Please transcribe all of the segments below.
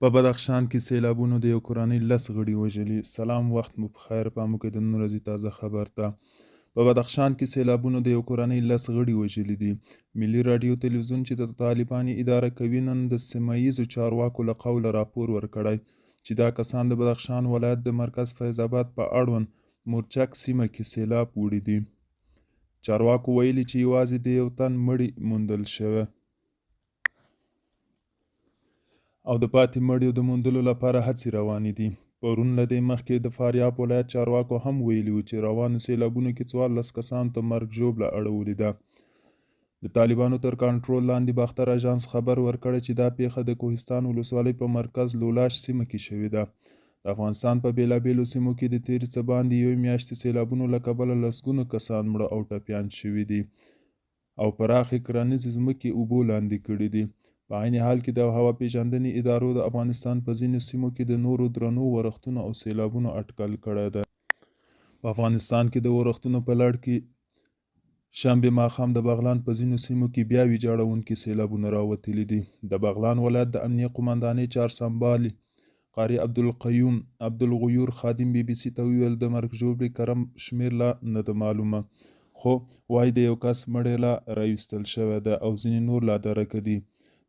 په بدخشان کې سیلابونو د یو کورنۍ 10 غړي وژلي. سلام، وخت مو پخیر. په موږ کې د نن ورځې تازه خبر ته. په بدخشان کې سیلابونو د یو کورنۍ 10 غړي وژلي دي. ملي راډیو تلویزیون چې د طالباني اداره کوي نن د سیمه ییزو چارواکو له قوله راپور ورکړی چې دا کسان د بدخشان ولایت د مرکز فیض آباد په اړوند مورچک سیمه کې سیلاب وړي دي. چارواکو ویلي چې یوازې د یو تن مړی موندل شوی او د پاتې مړیو د موندلو لپاره هڅې روانې دي. پرون له دې مخکې د فاریاب ولایت چارواکو هم ویلي وو چې روانو سیلابونو کې 14 کسانو ته مرګ ژوبله اړولې ده. د طالبانو تر کنټرول لاندې باختر اژانس خبر ورکړی چې دا پیښه د کوهستان ولسوالۍ په مرکز لولاش سیمه کې شوې ده. د افغانستان په بیلابیلو سیمو کې د تېرې څه باندې یوې میاشتې سیلابونو له کبله لسګونه کسان مړه او ټپیان شوي دي او پراخې کرنیزې ځمکې اوبو لاندې کړي دي. په عین حال کې د هوا پیژندنې ادارو د افغانستان په ځینو سیمو کې د نورو درنو ورښتونو او سیلابونو اټکل کړی دی. په افغانستان کې د ورښتونو په لړ کې شنبه ماښام د بغلان په ځینو سیمو کې بیا ویجاړونکي سیلابونه راوتلي دي. د بغلان ولایت د امنیه قومندانۍ چارسمبالي قاري عبدالقیوم عبدالغیور خادم بي سي ته وویل د مرګ ژوبلې کره شمېر لا نه ده معلومه، خو وایي د یو کس مړی لا راویستل شوی ده او ځینې نور لا درکه دي.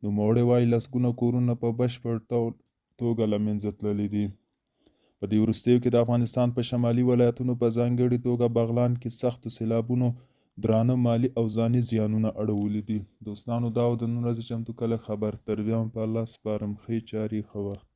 نوموړی وایي لسګونه کورونه په بشپړ توګه له منځه تللي دي. په دې وروستیو کې د افغانستان په شمالي ولایتونو په ځانګړې توګه بغلان کې سختو سیلابونو درانه مالي او ځاني زیانونه اړولي دي. دوستانو، دا و د نن ورځې چمتو کلی خبر. تر بیا هم په الله سپارم. ښې چارې، ښه وخت.